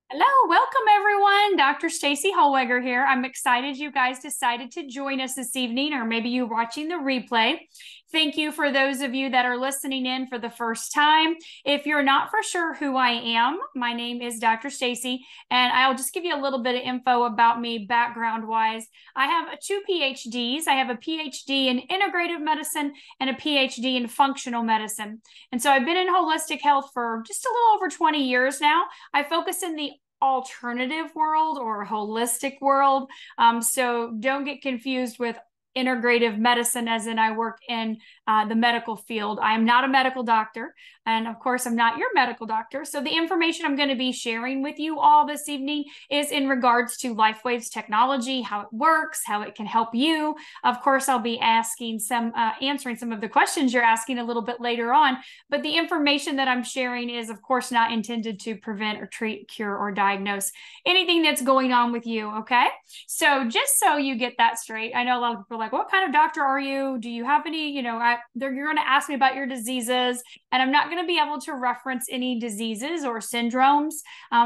Hello, welcome everyone. Dr. Staci Holweger here. I'm excited you guys decided to join us this evening, or maybe you watching the replay. Thank you for those of you that are listening in for the first time. If you're not for sure who I am, my name is Dr. Staci, and I'll just give you a little bit of info about me background-wise. I have two PhDs. I have a PhD in integrative medicine and a PhD in functional medicine. And so I've been in holistic health for just a little over 20 years now. I focus in the alternative world or holistic world. So don't get confused with integrative medicine, as in I work in the medical field. I am not a medical doctor. And of course, I'm not your medical doctor. So the information I'm going to be sharing with you all this evening is in regards to Lifewave's technology, how it works, how it can help you. Of course, I'll be answering some of the questions you're asking a little bit later on. But the information that I'm sharing is, of course, not intended to prevent or treat, cure, or diagnose anything that's going on with you. Okay. So just so you get that straight, I know a lot of people are like, what kind of doctor are you? Do you have any, you're going to ask me about your diseases, and I'm not going to be able to reference any diseases or syndromes.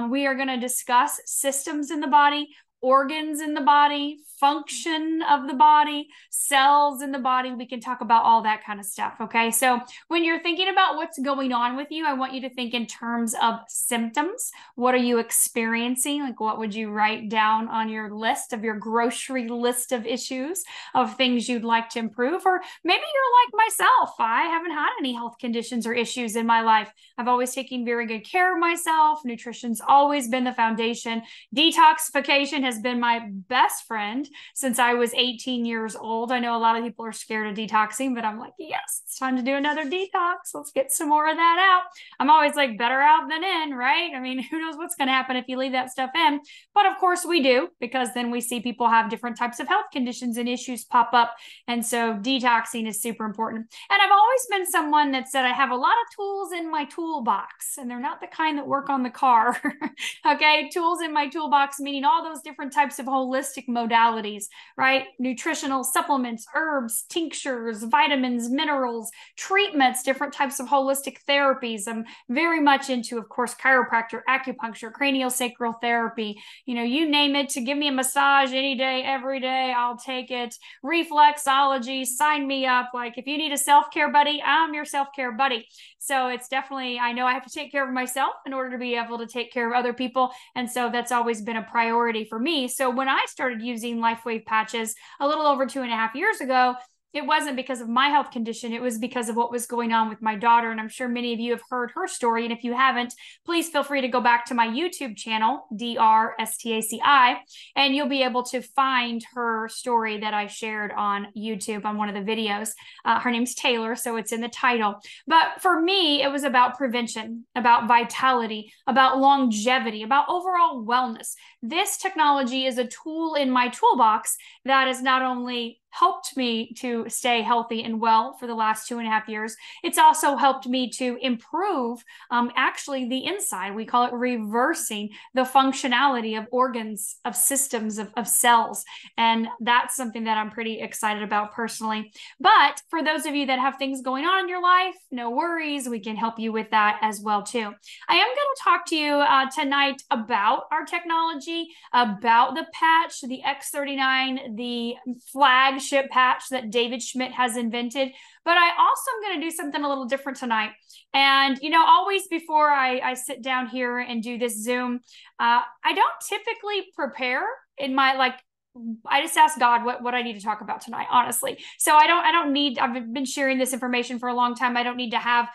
We are going to discuss systems in the body, organs in the body, function of the body, cells in the body. We can talk about all that kind of stuff. Okay. So when you're thinking about what's going on with you, I want you to think in terms of symptoms. What are you experiencing? Like, what would you write down on your list of your grocery list of issues, of things you'd like to improve? Or maybe you're like myself. I haven't had any health conditions or issues in my life. I've always taken very good care of myself. Nutrition's always been the foundation. Detoxification has been my best friend since I was 18 years old. I know a lot of people are scared of detoxing, but I'm like, yes, it's time to do another detox. Let's get some more of that out. I'm always like, better out than in, right? I mean, who knows what's going to happen if you leave that stuff in? But of course we do, because then we see people have different types of health conditions and issues pop up. And so detoxing is super important. And I've always been someone that said I have a lot of tools in my toolbox, and they're not the kind that work on the car. Okay, tools in my toolbox, meaning all those different types of holistic modalities, right? Nutritional supplements, herbs, tinctures, vitamins, minerals, treatments, different types of holistic therapies. I'm very much into, of course, chiropractor, acupuncture, craniosacral therapy, you name it. To give me a massage any day, every day, I'll take it. Reflexology, sign me up. Like, if you need a self-care buddy, I'm your self-care buddy. So it's definitely, I know I have to take care of myself in order to be able to take care of other people. And so that's always been a priority for me. So when I started using Lifewave patches a little over 2.5 years ago, it wasn't because of my health condition. It was because of what was going on with my daughter. And I'm sure many of you have heard her story. And if you haven't, please feel free to go back to my YouTube channel, DrStaci, and you'll be able to find her story that I shared on YouTube on one of the videos. Her name's Taylor, so it's in the title. But for me, it was about prevention, about vitality, about longevity, about overall wellness. This technology is a tool in my toolbox that is not only helped me to stay healthy and well for the last 2.5 years. It's also helped me to improve actually the inside. We call it reversing the functionality of organs, of systems, of cells. And that's something that I'm pretty excited about personally. But for those of you that have things going on in your life, no worries. We can help you with that as well too. I am going to talk to you tonight about our technology, about the patch, the X39, the flagship patch that David Schmidt has invented. But I also am going to do something a little different tonight. And, always before I sit down here and do this Zoom, I don't typically prepare in my, I just ask God what I need to talk about tonight, honestly. So I've been sharing this information for a long time. I don't need to have,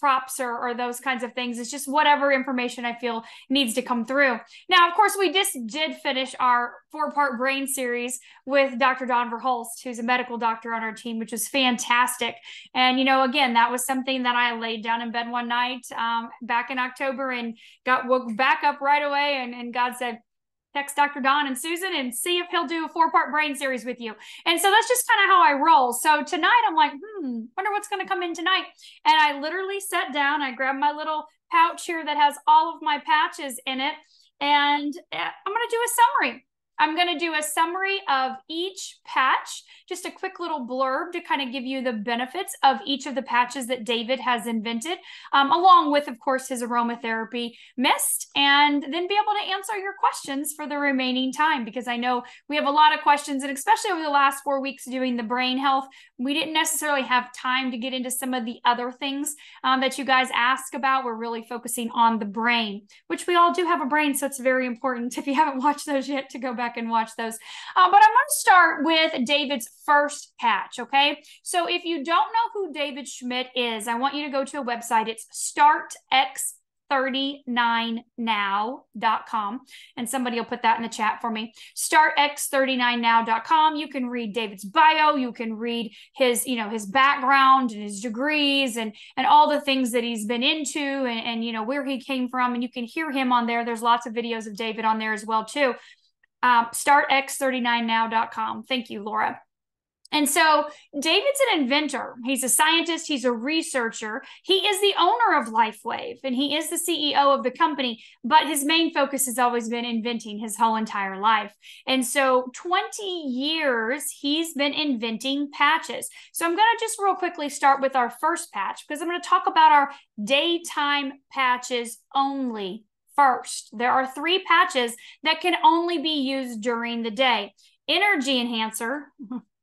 props or those kinds of things. It's just whatever information I feel needs to come through. Now, of course, we just did finish our 4-part brain series with Dr. Don Verhulst, who's a medical doctor on our team, which was fantastic. And, again, that was something that I laid down in bed one night back in October and woke back up right away. And God said, text Dr. Don and Susan and see if he'll do a 4-part brain series with you. And so that's just kind of how I roll. So tonight I'm like, wonder what's going to come in tonight. And I literally sat down, I grabbed my little pouch here that has all of my patches in it. And I'm going to do a summary. I'm going to do a summary of each patch, just a quick little blurb to kind of give you the benefits of each of the patches that David has invented, along with, of course, his aromatherapy mist, and then be able to answer your questions for the remaining time, because I know we have a lot of questions, and especially over the last 4 weeks doing the brain health, we didn't necessarily have time to get into some of the other things that you guys ask about. We're really focusing on the brain, which we all do have a brain, so it's very important, if you haven't watched those yet, to go back and watch those. But I'm going to start with David's first patch, okay? So if you don't know who David Schmidt is, I want you to go to a website. It's startx39now.com, and somebody will put that in the chat for me. startx39now.com. You can read David's bio, you can read his, his background and his degrees and all the things that he's been into, and where he came from, and you can hear him on there. There's lots of videos of David on there as well too. startx39now.com. Thank you, Laura. And so David's an inventor. He's a scientist. He's a researcher. He is the owner of Lifewave, and he is the CEO of the company, but his main focus has always been inventing his whole entire life. And so 20 years he's been inventing patches. So I'm going to just real quickly start with our first patch, because I'm going to talk about our daytime patches only first. There are 3 patches that can only be used during the day. Energy Enhancer,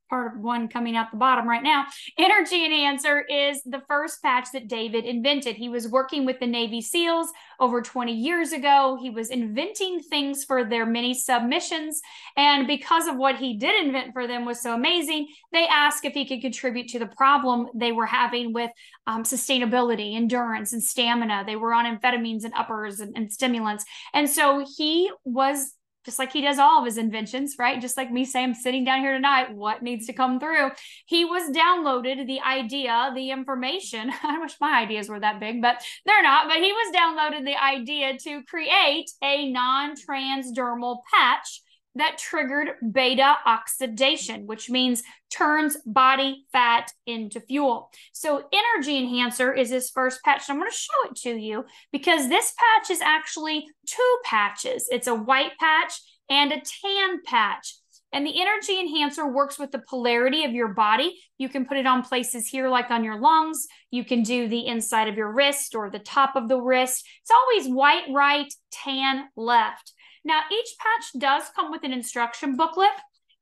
part of one coming out the bottom right now. Energy Enhancer is the first patch that David invented. He was working with the Navy SEALs over 20 years ago. He was inventing things for their many submissions. And because of what he did invent for them was so amazing, they asked if he could contribute to the problem they were having with sustainability, endurance, and stamina. They were on amphetamines and uppers and stimulants. And so he was, just like he does all of his inventions, right? Just like me saying, I'm sitting down here tonight, what needs to come through? He was downloaded the idea, the information. I wish my ideas were that big, but they're not. But he was downloaded the idea to create a non-transdermal patch that triggered beta oxidation, which means turns body fat into fuel. So Energy Enhancer is his first patch. And I'm going to show it to you because this patch is actually 2 patches. It's a white patch and a tan patch. And the Energy Enhancer works with the polarity of your body. You can put it on places here, like on your lungs. You can do the inside of your wrist or the top of the wrist. It's always white right, tan left. Now, each patch does come with an instruction booklet.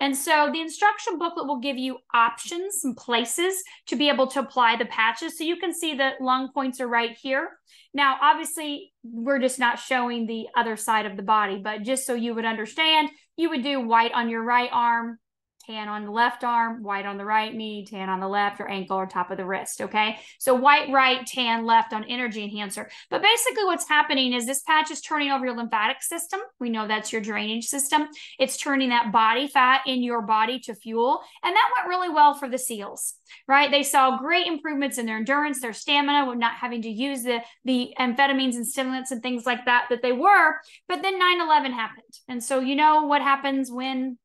And so the instruction booklet will give you options and places to be able to apply the patches. So you can see the lung points are right here. Now, obviously, we're just not showing the other side of the body, but just so you would understand, you would do white on your right arm, tan on the left arm, white on the right knee, tan on the left or ankle or top of the wrist, okay? So white right, tan left on Energy Enhancer. But basically what's happening is this patch is turning over your lymphatic system. We know that's your drainage system. It's turning that body fat in your body to fuel. And that went really well for the SEALs, right? They saw great improvements in their endurance, their stamina, with not having to use the amphetamines and stimulants and things like that they were. But then 9/11 happened. And so you know what happens when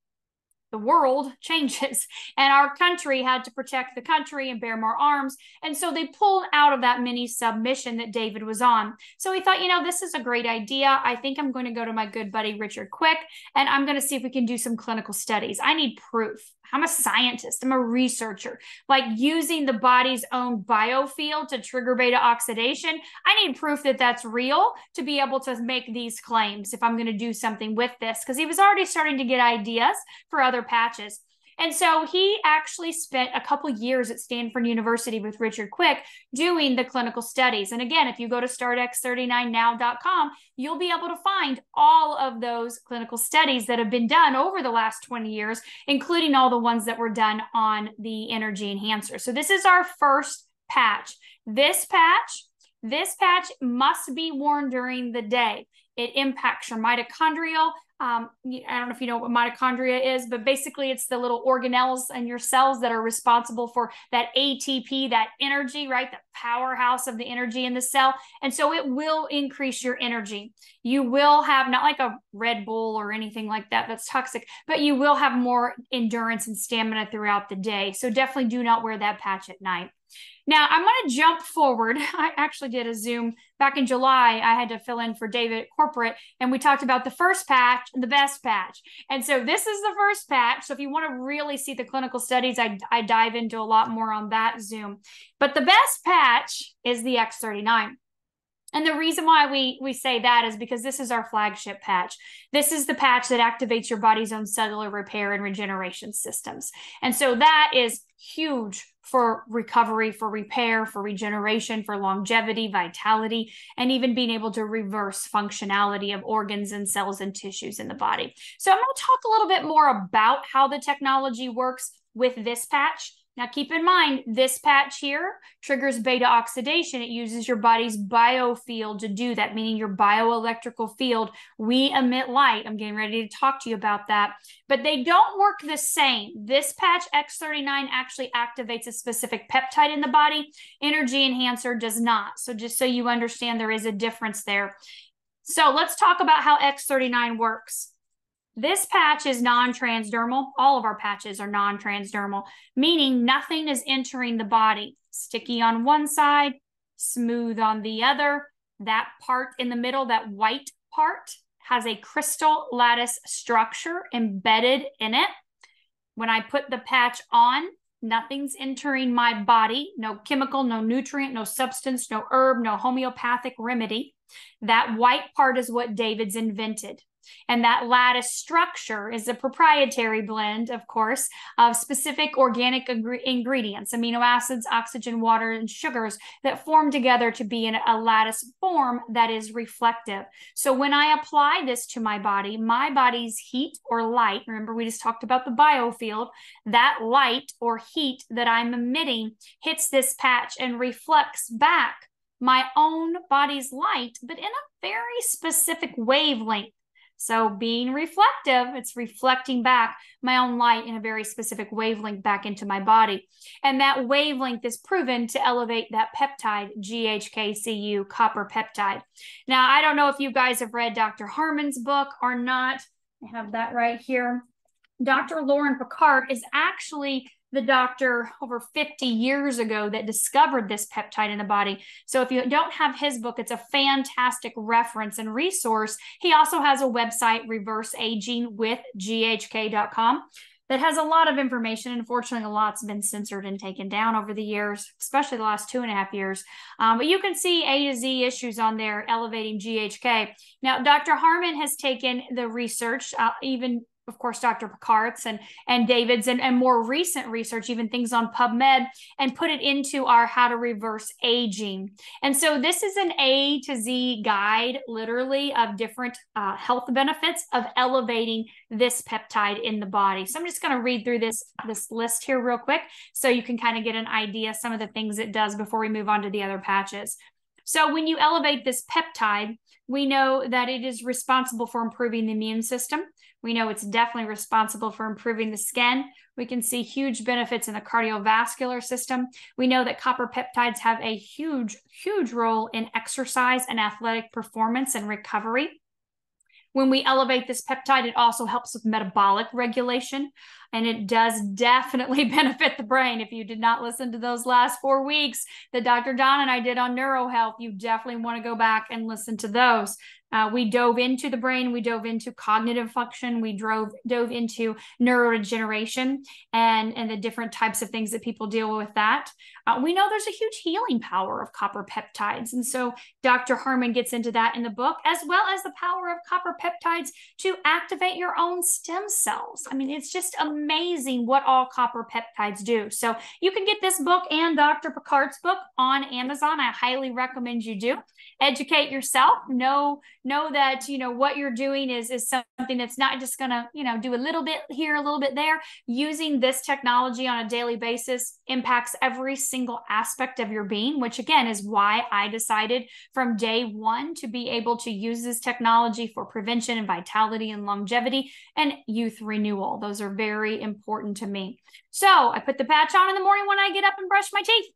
the world changes, and our country had to protect the country and bear more arms. And so they pulled out of that mini submission that David was on. So he thought, this is a great idea. I think I'm going to go to my good buddy, Richard Quick, and I'm going to see if we can do some clinical studies. I need proof. I'm a scientist. I'm a researcher. Like using the body's own biofield to trigger beta oxidation, I need proof that that's real to be able to make these claims if I'm going to do something with this, because he was already starting to get ideas for other patches. And so he actually spent a couple years at Stanford University with Richard Quick doing the clinical studies. And again, if you go to startx39now.com, you'll be able to find all of those clinical studies that have been done over the last 20 years, including all the ones that were done on the Energy Enhancer. So this is our first patch. This patch must be worn during the day. It impacts your mitochondrial. I don't know if you know what mitochondria is, but basically it's the little organelles in your cells that are responsible for that ATP, that energy, right? The powerhouse of the energy in the cell. And so it will increase your energy. You will have, not like a Red Bull or anything like that that's toxic, but you will have more endurance and stamina throughout the day. So definitely do not wear that patch at night. Now I'm going to jump forward. I actually did a Zoom back in July, I had to fill in for David at corporate, and we talked about the first patch and the best patch. And so this is the first patch. So if you want to really see the clinical studies, I dive into a lot more on that Zoom. But the best patch is the X39. And the reason why we say that is because this is our flagship patch. This is the patch that activates your body's own cellular repair and regeneration systems. And so that is huge for recovery, for repair, for regeneration, for longevity, vitality, and even being able to reverse functionality of organs and cells and tissues in the body. So I'm going to talk a little bit more about how the technology works with this patch. Now, keep in mind, this patch here triggers beta oxidation. It uses your body's biofield to do that, meaning your bioelectrical field. We emit light. I'm getting ready to talk to you about that. But they don't work the same. This patch, X39, actually activates a specific peptide in the body. Energy Enhancer does not. So just so you understand, there is a difference there. So let's talk about how X39 works. This patch is non-transdermal. All of our patches are non-transdermal, meaning nothing is entering the body. Sticky on one side, smooth on the other. That part in the middle, that white part, has a crystal lattice structure embedded in it. When I put the patch on, nothing's entering my body. No chemical, no nutrient, no substance, no herb, no homeopathic remedy. That white part is what David's invented. And that lattice structure is a proprietary blend, of course, of specific organic ingredients, amino acids, oxygen, water, and sugars that form together to be in a lattice form that is reflective. So when I apply this to my body's heat or light, remember we just talked about the biofield, that light or heat that I'm emitting hits this patch and reflects back my own body's light, but in a very specific wavelength. So being reflective, it's reflecting back my own light in a very specific wavelength back into my body. And that wavelength is proven to elevate that peptide, GHKCU, copper peptide. Now, I don't know if you guys have read Dr. Harmon's book or not. I have that right here. Dr. Lauren Picard is actually the doctor over 50 years ago that discovered this peptide in the body. So if you don't have his book, it's a fantastic reference and resource. He also has a website, reverseagingwithghk.com, that has a lot of information. Unfortunately, a lot's been censored and taken down over the years, especially the last 2.5 years. But you can see A to Z issues on there elevating GHK. Now, Dr. Harmon has taken the research, even of course, Dr. Picard's and David's and more recent research, even things on PubMed, and put it into our How to Reverse Aging. And so this is an A to Z guide, literally, of different health benefits of elevating this peptide in the body. So I'm just going to read through this list here real quick so you can kind of get an idea of some of the things it does before we move on to the other patches. So when you elevate this peptide, we know that it is responsible for improving the immune system. We know it's definitely responsible for improving the skin. We can see huge benefits in the cardiovascular system. We know that copper peptides have a huge, huge role in exercise and athletic performance and recovery. When we elevate this peptide, it also helps with metabolic regulation, and it does definitely benefit the brain. If you did not listen to those last 4 weeks that Dr. Don and I did on neurohealth, you definitely want to go back and listen to those. We dove into the brain, we dove into cognitive function, we dove into neurodegeneration and the different types of things that people deal with that. We know there's a huge healing power of copper peptides. And so Dr. Harmon gets into that in the book, as well as the power of copper peptides to activate your own stem cells. I mean, it's just amazing what all copper peptides do. So you can get this book and Dr. Picard's book on Amazon. I highly recommend you do. Educate yourself. Know that, what you're doing is something that's not just going to, do a little bit here, a little bit there. Using this technology on a daily basis impacts every single aspect of your being, which again is why I decided from day one to be able to use this technology for prevention and vitality and longevity and youth renewal. Those are very important to me. So I put the patch on in the morning when I get up and brush my teeth.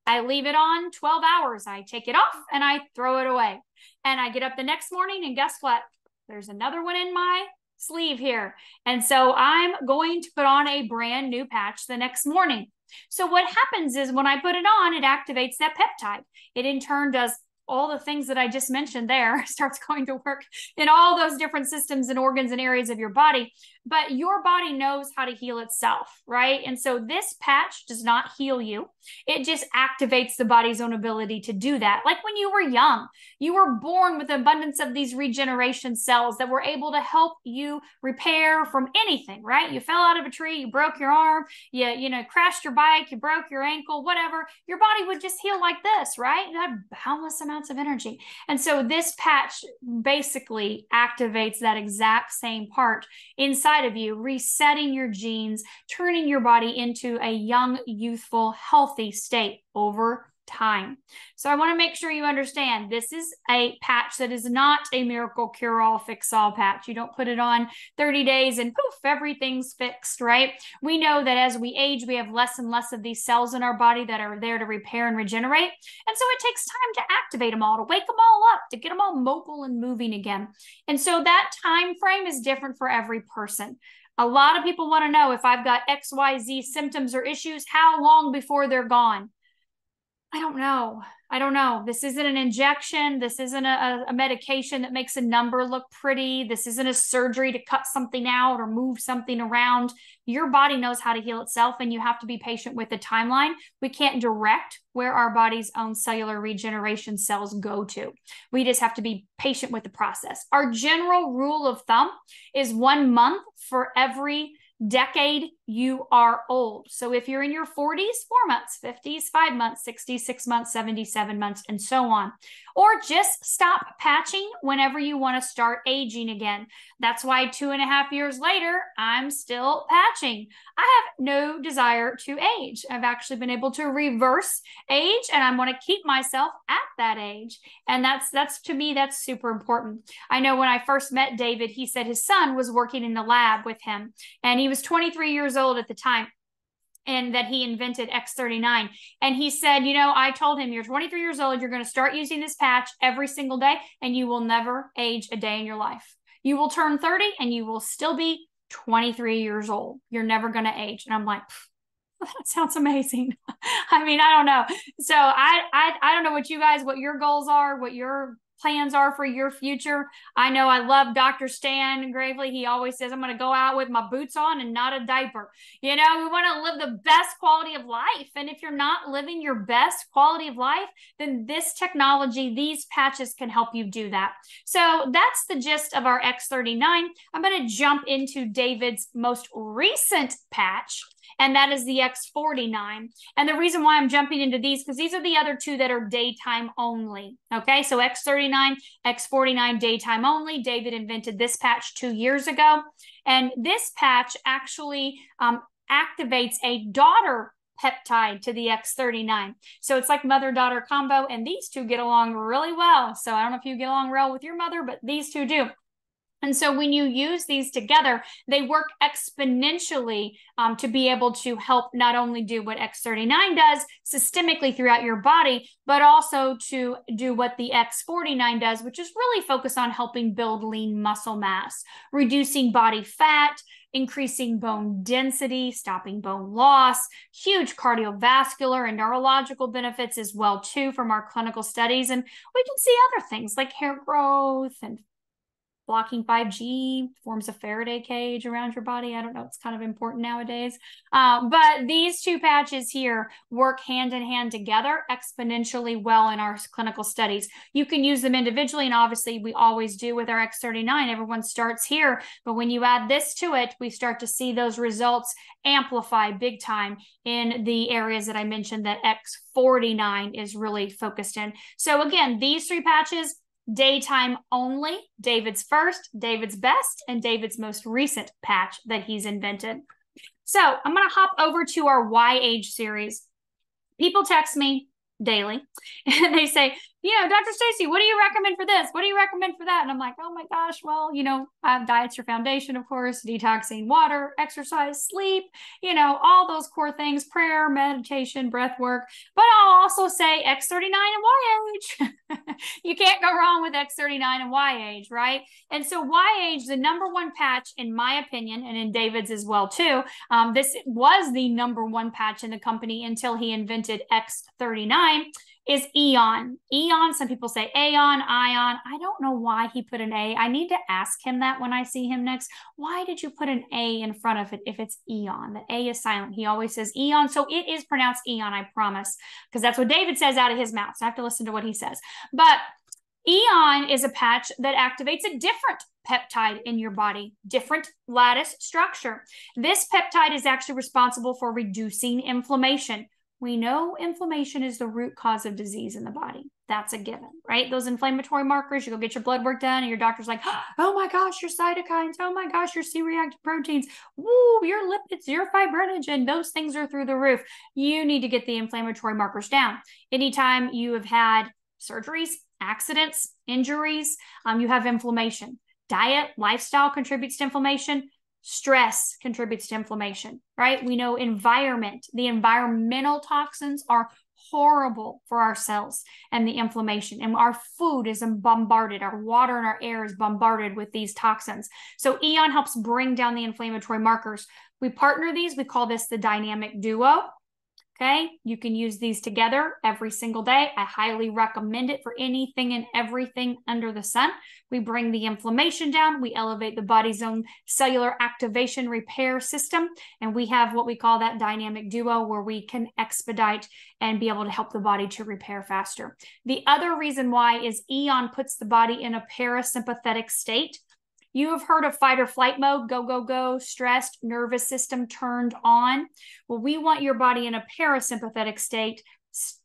I leave it on 12 hours. I take it off and I throw it away. And I get up the next morning and guess what? There's another one in my sleeve here. And so I'm going to put on a brand new patch the next morning. So what happens is when I put it on, it activates that peptide. It in turn does all the things that I just mentioned there starts going to work in all those different systems and organs and areas of your body. But your body knows how to heal itself, right? And so this patch does not heal you. It just activates the body's own ability to do that. Like when you were young, you were born with an abundance of these regeneration cells that were able to help you repair from anything, right? You fell out of a tree, you broke your arm, you crashed your bike, you broke your ankle, whatever. Your body would just heal like this, right? You had boundless amounts of energy. And so this patch basically activates that exact same part inside of you, resetting your genes, turning your body into a young, youthful, healthy state over time. So I want to make sure you understand this is a patch that is not a miracle cure-all, fix-all patch. You don't put it on 30 days and poof, everything's fixed, right? We know that as we age, we have less and less of these cells in our body that are there to repair and regenerate. And so it takes time to activate them all, to wake them all up, to get them all mobile and moving again. And so that time frame is different for every person. A lot of people want to know if I've got XYZ symptoms or issues, how long before they're gone? I don't know. I don't know. This isn't an injection. This isn't a medication that makes a number look pretty. This isn't a surgery to cut something out or move something around. Your body knows how to heal itself, and you have to be patient with the timeline. We can't direct where our body's own cellular regeneration cells go to. We just have to be patient with the process. Our general rule of thumb is 1 month for every decade you are old. So if you're in your 40s, 4 months, 50s, 5 months, 60s, 6 months, 77 months, and so on. Or just stop patching whenever you want to start aging again. That's why 2.5 years later, I'm still patching. I have no desire to age. I've actually been able to reverse age, and I want to keep myself at that age. And that's to me, that's super important. I know when I first met David, he said his son was working in the lab with him, and he was 23 years old at the time, and that he invented X39. And he said, I told him, you're 23 years old, you're going to start using this patch every single day, and you will never age a day in your life. You will turn 30 and you will still be 23 years old. You're never going to age. And I'm like, that sounds amazing. I mean, I don't know. So I don't know what your goals are, what your plans are for your future. I know I love Dr. Stan Gravely. He always says, I'm going to go out with my boots on and not a diaper. We want to live the best quality of life. And if you're not living your best quality of life, then this technology, these patches can help you do that. So that's the gist of our X39. I'm going to jump into David's most recent patch, and that is the X49. And the reason why I'm jumping into these, because these are the other two that are daytime only. Okay, so X39, X49, daytime only. David invented this patch 2 years ago. And this patch actually activates a daughter peptide to the X39. So it's like mother-daughter combo, and these two get along really well. So I don't know if you get along well with your mother, but these two do. And so when you use these together, they work exponentially to be able to help not only do what X39 does systemically throughout your body, but also to do what the X49 does, which is really focus on helping build lean muscle mass, reducing body fat, increasing bone density, stopping bone loss, huge cardiovascular and neurological benefits as well too from our clinical studies. And we can see other things like hair growth and blocking 5G, forms a Faraday cage around your body. I don't know, it's kind of important nowadays. But these two patches here work hand in hand together exponentially well in our clinical studies. You can use them individually, and obviously we always do with our X39. Everyone starts here, but when you add this to it, we start to see those results amplify big time in the areas that I mentioned that X49 is really focused in. So again, these three patches, daytime only, David's first, David's best, and David's most recent patch that he's invented. So I'm going to hop over to our Why Age series. People text me daily and they say, Dr. Staci, what do you recommend for this? What do you recommend for that? And I'm like, oh my gosh, well, diet's your foundation, of course, detoxing, water, exercise, sleep, all those core things, prayer, meditation, breath work. But I'll also say X39 and Y age. You can't go wrong with X39 and Y age, right? And so Y age, the #1 patch, in my opinion, and in David's as well too, this was the #1 patch in the company until he invented X39. is Eon. Eon, some people say Aeon, Ion. I don't know why he put an A. I need to ask him that when I see him next. Why did you put an A in front of it if it's Eon? The A is silent. He always says Eon. So it is pronounced Eon, I promise, because that's what David says out of his mouth. So I have to listen to what he says. But Eon is a patch that activates a different peptide in your body, different lattice structure. This peptide is actually responsible for reducing inflammation. We know inflammation is the root cause of disease in the body. That's a given, right? Those inflammatory markers, you go get your blood work done and your doctor's like, oh my gosh, your cytokines, oh my gosh, your C-reactive proteins, woo, your lipids, your fibrinogen, those things are through the roof. You need to get the inflammatory markers down. Anytime you have had surgeries, accidents, injuries, you have inflammation. Diet, lifestyle contributes to inflammation. Stress contributes to inflammation, right? We know environment, the environmental toxins are horrible for our cells and the inflammation. And our food is bombarded, our water and our air is bombarded with these toxins. So Eon helps bring down the inflammatory markers. We partner these, we call this the dynamic duo. Okay, you can use these together every single day. I highly recommend it for anything and everything under the sun. We bring the inflammation down. We elevate the body's own cellular activation repair system. And we have what we call that dynamic duo where we can expedite and be able to help the body to repair faster. The other reason why is Eon puts the body in a parasympathetic state. You have heard of fight or flight mode, go, go, go, stressed, nervous system turned on. Well, we want your body in a parasympathetic state,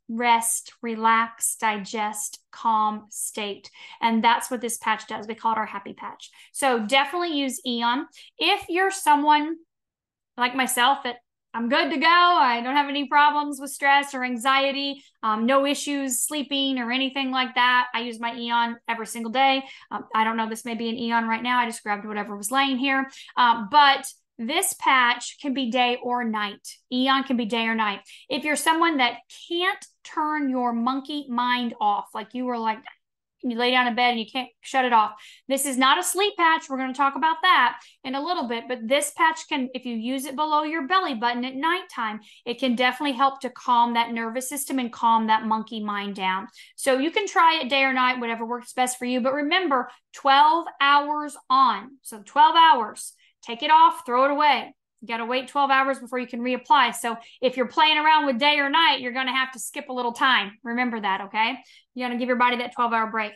rest, relax, digest, calm state. And that's what this patch does. We call it our happy patch. So definitely use Eon. If you're someone like myself that I'm good to go, I don't have any problems with stress or anxiety, no issues sleeping or anything like that, I use my Eon every single day. I don't know, this may be an Eon right now. I just grabbed whatever was laying here. But this patch can be day or night. Eon can be day or night. If you're someone that can't turn your monkey mind off, like you were like, you lay down in bed and you can't shut it off. This is not a sleep patch. We're going to talk about that in a little bit, but this patch can, if you use it below your belly button at nighttime, it can definitely help to calm that nervous system and calm that monkey mind down. So you can try it day or night, whatever works best for you. But remember, 12 hours on. So 12 hours, take it off, throw it away. You got to wait 12 hours before you can reapply. So if you're playing around with day or night, you're going to have to skip a little time. Remember that, okay? You got to give your body that 12-hour break.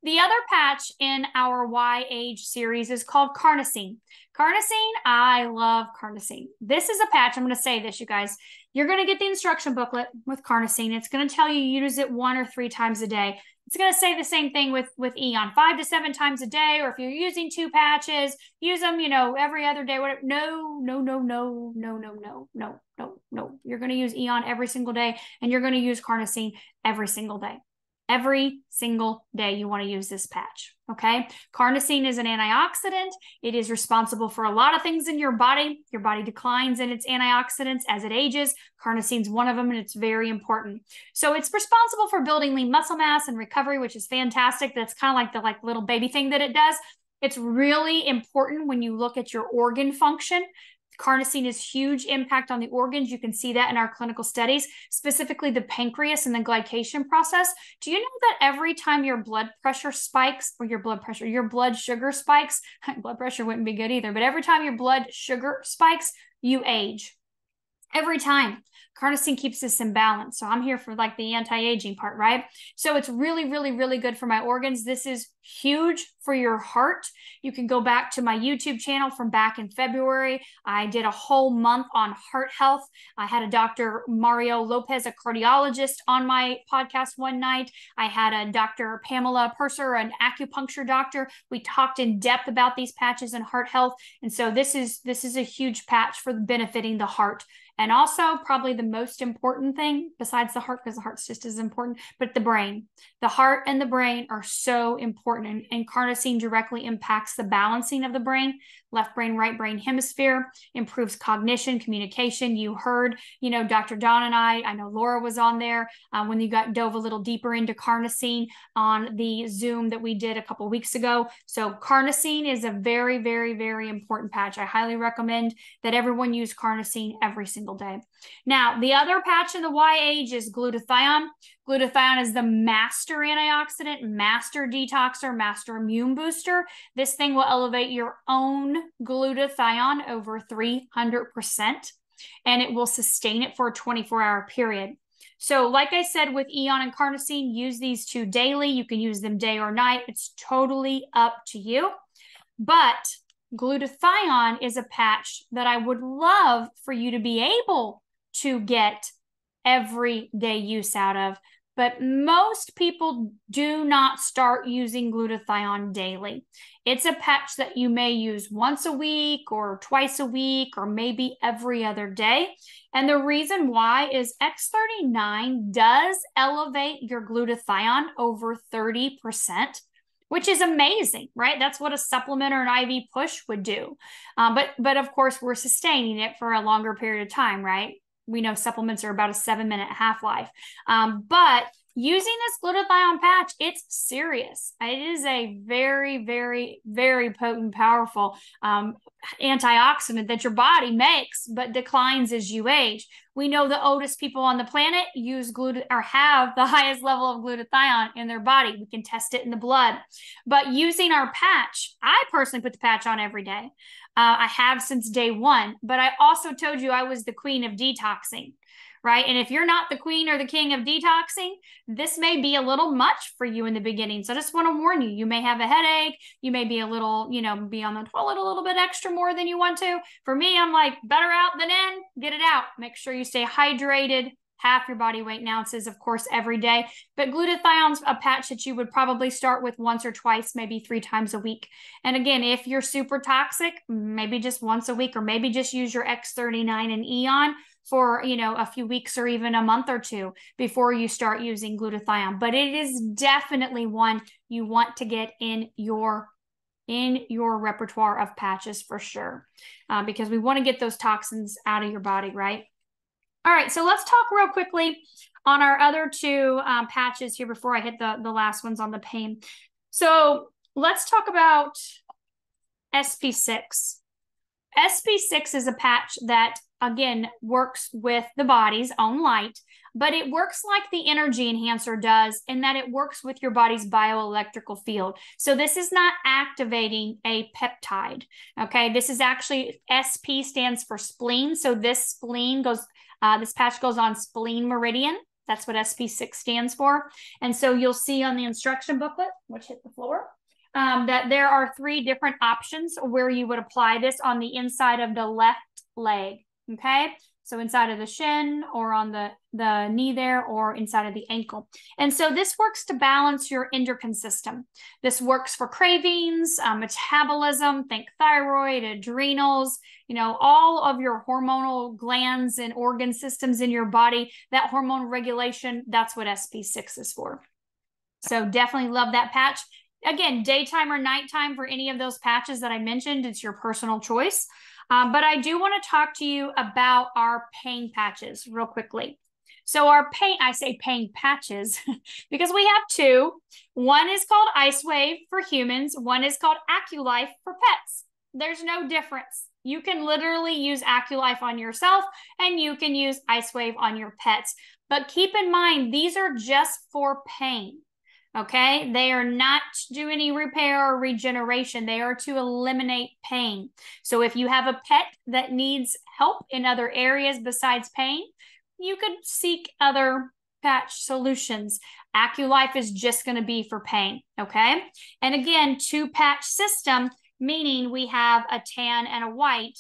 The other patch in our Why Age series is called carnosine. Carnosine, I love carnosine. This is a patch. I'm going to say this, you guys. You're going to get the instruction booklet with carnosine. It's going to tell you use it 1 or 3 times a day. It's going to say the same thing with Eon, 5 to 7 times a day, or if you're using 2 patches, use them, you know, every other day, whatever. No. You're going to use Eon every single day, and you're going to use carnosine every single day. Every single day you want to use this patch, okay? Carnosine is an antioxidant. It is responsible for a lot of things in your body. Your body declines in its antioxidants as it ages. Carnosine is one of them, and it's very important. So it's responsible for building lean muscle mass and recovery, which is fantastic. That's kind of like the little baby thing that it does. It's really important when you look at your organ function. Carnosine has huge impact on the organs. You can see that in our clinical studies, specifically the pancreas and the glycation process. Do you know that every time your blood pressure spikes, or your blood sugar spikes, blood pressure wouldn't be good either, but every time your blood sugar spikes, you age. Every time. Carnosine keeps this in balance. So I'm here for like the anti-aging part, right? So it's really, really, really good for my organs. This is huge for your heart. You can go back to my YouTube channel from back in February. I did a whole month on heart health. I had a Dr. Mario Lopez, a cardiologist, on my podcast one night. I had a Dr. Pamela Purser, an acupuncture doctor. We talked in depth about these patches and heart health. And so this is a huge patch for benefiting the heart. And also probably the most important thing besides the heart, because the heart's just as important, but the brain. The heart and the brain are so important, and carnosine directly impacts the balancing of the brain, left brain, right brain hemisphere, improves cognition, communication. You heard, Dr. Don and I know Laura was on there when you dove a little deeper into carnosine on the Zoom that we did a couple weeks ago. So carnosine is a very, very, very important patch. I highly recommend that everyone use carnosine every single day. Now, the other patch in the Y age is glutathione. Glutathione is the master antioxidant, master detoxer, master immune booster. This thing will elevate your own glutathione over 300%, and it will sustain it for a 24-hour period. So like I said, with Eon and Carnosine, use these two daily. You can use them day or night. It's totally up to you. But glutathione is a patch that I would love for you to be able to get everyday use out of. But most people do not start using glutathione daily. It's a patch that you may use once a week or twice a week or maybe every other day. And the reason why is X39 does elevate your glutathione over 30%, which is amazing, right? That's what a supplement or an IV push would do. But of course, we're sustaining it for a longer period of time, right? We know supplements are about a 7-minute half-life. But using this glutathione patch, it's serious. It is a very, very, very potent, powerful antioxidant that your body makes but declines as you age. We know the oldest people on the planet use or have the highest level of glutathione in their body. We can test it in the blood. But using our patch, I personally put the patch on every day. I have since day one, but I also told you I was the queen of detoxing, right? And if you're not the queen or the king of detoxing, this may be a little much for you in the beginning. So I just want to warn you, you may have a headache. You may be a little, be on the toilet a little bit extra more than you want to. For me, I'm like, better out than in, get it out. Make sure you stay hydrated, half your body weight in ounces, of course, every day. But glutathione's a patch that you would probably start with once or twice, maybe 3 times a week. And again, if you're super toxic, maybe just once a week, or maybe just use your X39 and Eon for, a few weeks or even a month or two before you start using glutathione. But it is definitely one you want to get in your repertoire of patches for sure, because we want to get those toxins out of your body, right? All right, so let's talk real quickly on our other two patches here before I hit the last ones on the pain. So let's talk about SP6. SP6 is a patch that, again, works with the body's own light, but it works like the energy enhancer does in that it works with your body's bioelectrical field. So this is not activating a peptide, okay? This is actually, SP stands for spleen. So this patch goes on spleen meridian. That's what SP6 stands for. And so you'll see on the instruction booklet, which hit the floor, that there are 3 different options where you would apply this on the inside of the left leg, okay? So inside of the shin or on the knee there or inside of the ankle. And so this works to balance your endocrine system. This works for cravings, metabolism, think thyroid, adrenals, all of your hormonal glands and organ systems in your body, that hormone regulation, that's what SP6 is for. So definitely love that patch. Again, daytime or nighttime for any of those patches that I mentioned, it's your personal choice. But I do want to talk to you about our pain patches real quickly. So I say pain patches because we have 2. One is called Icewave for humans. One is called AccuLife for pets. There's no difference. You can literally use AccuLife on yourself and you can use Icewave on your pets. But keep in mind, these are just for pain. Okay, they are not to do any repair or regeneration. They are to eliminate pain. So if you have a pet that needs help in other areas besides pain, you could seek other patch solutions. AccuLife is just going to be for pain, okay? And again, 2-patch system, meaning we have a tan and a white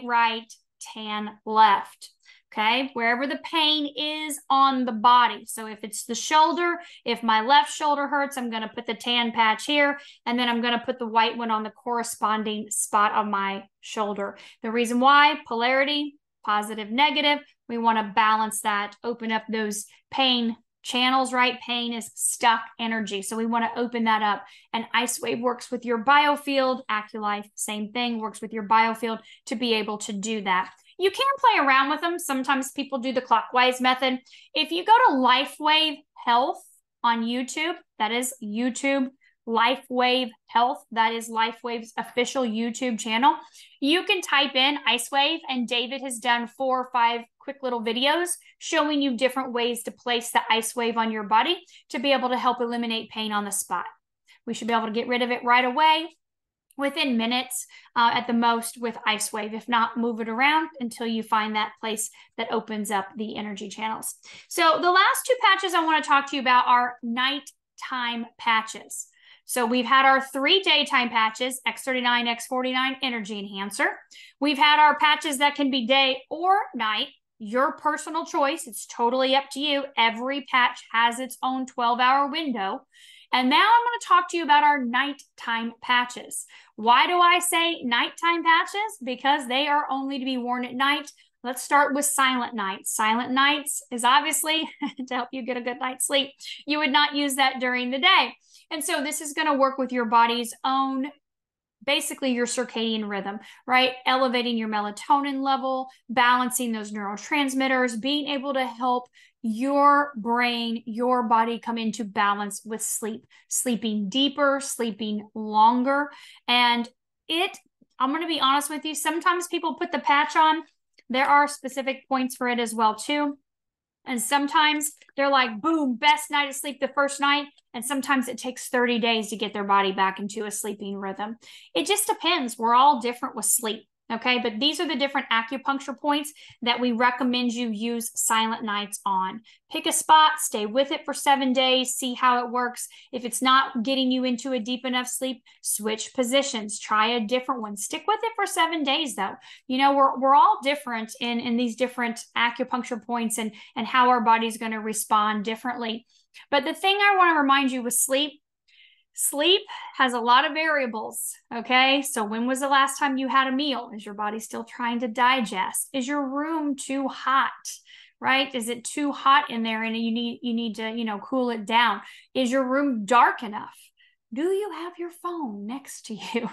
right, tan left. Okay, wherever the pain is on the body. So if it's the shoulder, if my left shoulder hurts, I'm going to put the tan patch here, and then I'm going to put the white one on the corresponding spot of my shoulder. The reason why, polarity, positive, negative, we want to balance that, open up those pain channels, right? Pain is stuck energy. So we want to open that up. And Icewave works with your biofield. AccuLife, same thing, works with your biofield to be able to do that. You can play around with them. Sometimes people do the clockwise method. If you go to Lifewave Health on YouTube, that is YouTube, Lifewave Health, that is Lifewave's official YouTube channel, you can type in Icewave, and David has done 4 or 5 quick little videos showing you different ways to place the ice wave on your body to be able to help eliminate pain on the spot. We should be able to get rid of it right away, within minutes at the most with ice wave. If not, move it around until you find that place that opens up the energy channels. So the last two patches I want to talk to you about are nighttime patches. So we've had our 3 daytime patches, X39, X49 Energy Enhancer. We've had our patches that can be day or night, your personal choice. It's totally up to you. Every patch has its own 12-hour window. And now I'm going to talk to you about our nighttime patches. Why do I say nighttime patches? Because they are only to be worn at night. Let's start with silent nights. Silent nights is obviously to help you get a good night's sleep. You would not use that during the day. And so this is going to work with your body's own, basically your circadian rhythm, right? Elevating your melatonin level, balancing those neurotransmitters, being able to help your brain, your body come into balance with sleep, sleeping deeper, sleeping longer. And I'm going to be honest with you, sometimes people put the patch on. There are specific points for it as well too. And sometimes they're like, boom, best night of sleep the first night. And sometimes it takes 30 days to get their body back into a sleeping rhythm. It just depends. We're all different with sleep. Okay, but these are the different acupuncture points that we recommend you use silent nights on. Pick a spot, stay with it for 7 days, see how it works. If it's not getting you into a deep enough sleep, switch positions, try a different one. Stick with it for 7 days though. You know, we're all different in these different acupuncture points and how our body's going to respond differently. But the thing I want to remind you with sleep has a lot of variables, okay? So when was the last time you had a meal? Is your body still trying to digest? Is your room too hot, right? Is it too hot in there and you need to, cool it down? Is your room dark enough? Do you have your phone next to you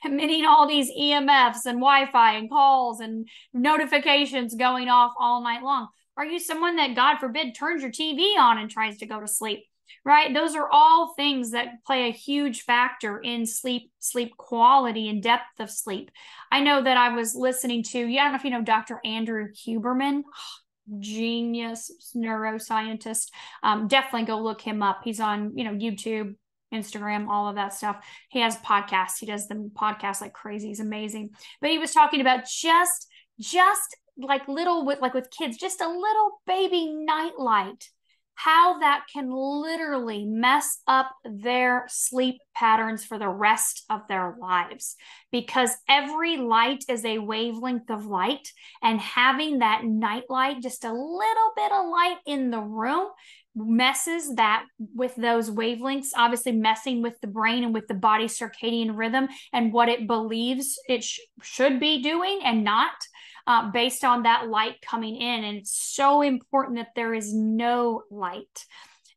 emitting all these EMFs and Wi-Fi and calls and notifications going off all night long? Are you someone that, God forbid, turns your TV on and tries to go to sleep? Right? Those are all things that play a huge factor in sleep quality and depth of sleep. I know that I was listening to, I don't know if you know Dr. Andrew Huberman, genius neuroscientist. Definitely go look him up. He's on, YouTube, Instagram, all of that stuff. He has podcasts. He does the podcasts like crazy. He's amazing. But he was talking about just like with kids, just a little baby nightlight, how that can literally mess up their sleep patterns for the rest of their lives, because every light is a wavelength of light, and having that night light, just a little bit of light in the room, messes that with those wavelengths, obviously messing with the brain and with the body's circadian rhythm and what it believes it should be doing and not. Based on that light coming in. And it's so important that there is no light.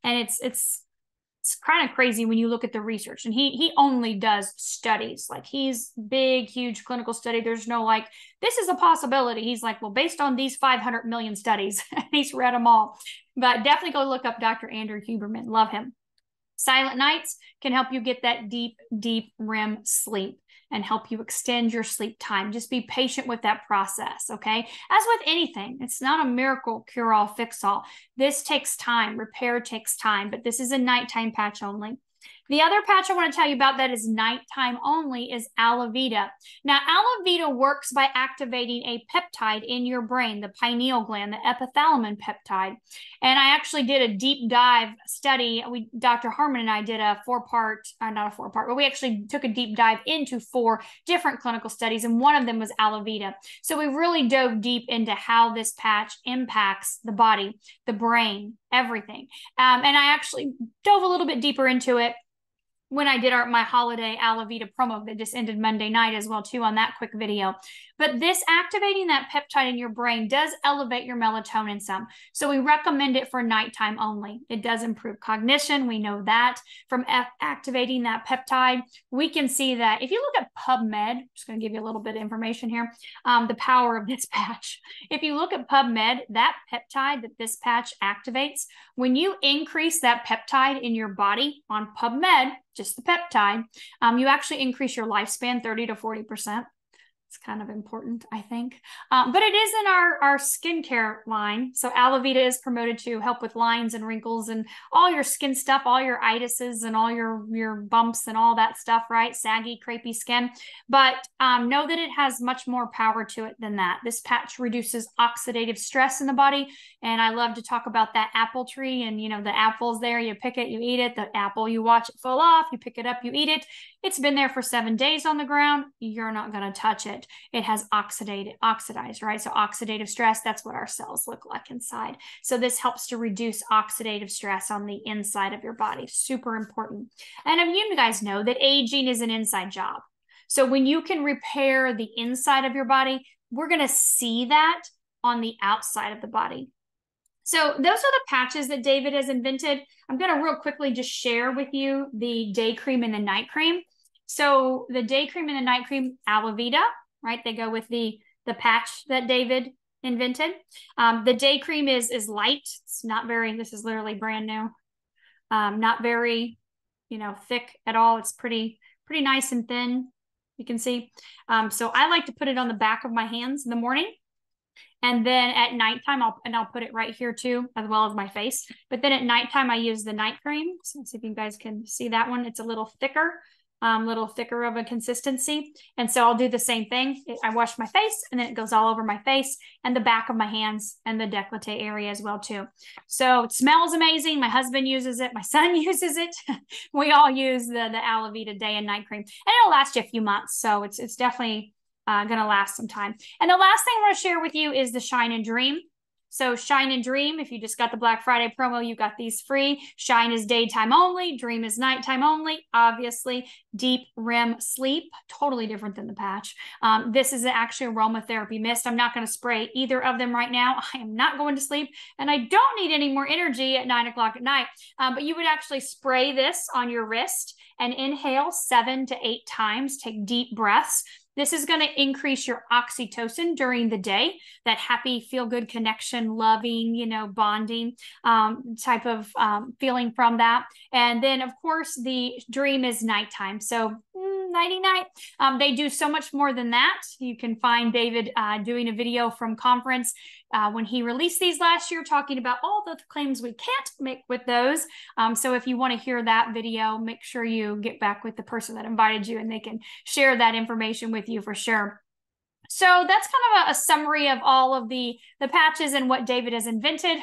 And it's kind of crazy when you look at the research, and he only does studies. Like, he's big, huge clinical study. There's no like, this is a possibility. He's like, well, based on these 500 million studies, he's read them all. But definitely go look up Dr. Andrew Huberman. Love him. Silent nights can help you get that deep, deep REM sleep and help you extend your sleep time. Just be patient with that process, okay? As with anything, it's not a miracle cure-all, fix-all. This takes time. Repair takes time, but this is a nighttime patch only. The other patch I want to tell you about that is nighttime only is Alavita. Now, Alavita works by activating a peptide in your brain, the pineal gland, the epithalamin peptide. And I actually did a deep dive study. Dr. Harmon and I did a not a four-part, but we actually took a deep dive into 4 different clinical studies, and one of them was Alavita. So we really dove deep into how this patch impacts the body, the brain, everything. And I actually dove a little bit deeper into it when I did my holiday Alavita promo that just ended Monday night as well too, on that quick video. But this activating that peptide in your brain does elevate your melatonin some. So we recommend it for nighttime only. It does improve cognition. We know that from activating that peptide. We can see that if you look at PubMed, I'm just going to give you a little bit of information here, the power of this patch. If you look at PubMed, that peptide that this patch activates, when you increase that peptide in your body on PubMed, just the peptide, you actually increase your lifespan 30 to 40%. It's kind of important, I think. But it is in our skincare line. So aloe vera is promoted to help with lines and wrinkles and all your skin stuff, all your itises and all your bumps and all that stuff, right? Saggy, crepey skin. But know that it has much more power to it than that. This patch reduces oxidative stress in the body. And I love to talk about that apple tree and, you know, the apple's there, you pick it, you eat it. The apple, you watch it fall off, you pick it up, you eat it. It's been there for 7 days on the ground. You're not going to touch it. It has oxidized, right? So oxidative stress, that's what our cells look like inside. So this helps to reduce oxidative stress on the inside of your body. Super important. And you guys know that aging is an inside job. So when you can repair the inside of your body, we're going to see that on the outside of the body. So those are the patches that David has invented. I'm going to real quickly just share with you the day cream and the night cream. So the day cream and the night cream, aloe vera, right? They go with the patch that David invented. The day cream is light. It's not very, this is literally brand new. Not very, you know, thick at all. It's pretty nice and thin, you can see. So I like to put it on the back of my hands in the morning. And then at nighttime, I'll put it right here too, as well as my face. But then at nighttime, I use the night cream. So let's see if you guys can see that one. It's a little thicker of a consistency. And so I'll do the same thing. I wash my face and then it goes all over my face and the back of my hands and the décolleté area as well too. So it smells amazing. My husband uses it. My son uses it. We all use the aloe vera day and night cream, and it'll last you a few months. So it's definitely going to last some time. And the last thing I want to share with you is the Shine and Dream. So Shine and Dream, if you just got the Black Friday promo, you got these free. Shine is daytime only. Dream is nighttime only. Obviously, deep REM sleep, totally different than the patch. This is actually aromatherapy mist. I'm not going to spray either of them right now. I am not going to sleep, and I don't need any more energy at 9 o'clock at night. But you would actually spray this on your wrist and inhale 7 to 8 times. Take deep breaths. This is going to increase your oxytocin during the day, that happy, feel-good connection, loving, you know, bonding type of feeling from that. And then, of course, the dream is nighttime. So nighty-night. They do so much more than that. You can find David doing a video from conference when he released these last year, talking about all the claims we can't make with those. So if you want to hear that video, make sure you get back with the person that invited you and they can share that information with you for sure. So that's kind of a summary of all of the patches and what David has invented.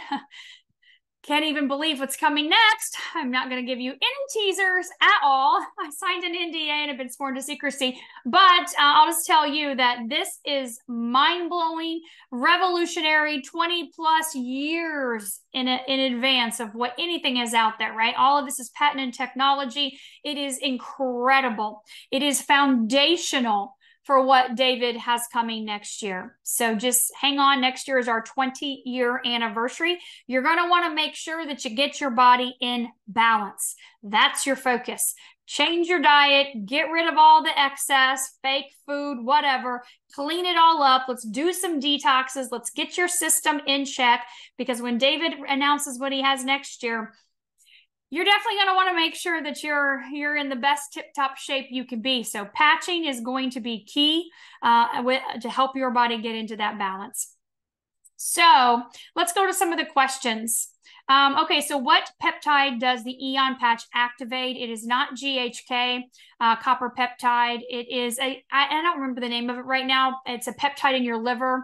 Can't even believe what's coming next. I'm not going to give you any teasers at all. I signed an NDA and have been sworn to secrecy, but I'll just tell you that this is mind-blowing, revolutionary, 20 plus years in advance of what anything is out there, right? All of this is patented technology. It is incredible. It is foundational for what David has coming next year. So just hang on. Next year is our 20-year anniversary. You're going to want to make sure that you get your body in balance. That's your focus. Change your diet, get rid of all the excess, fake food, whatever, clean it all up. Let's do some detoxes. Let's get your system in check, because when David announces what he has next year, you're definitely going to want to make sure that you're in the best tip-top shape you can be. So patching is going to be key to help your body get into that balance. So let's go to some of the questions. Okay, so what peptide does the Eon patch activate? It is not GHK, copper peptide. It is I don't remember the name of it right now. It's a peptide in your liver.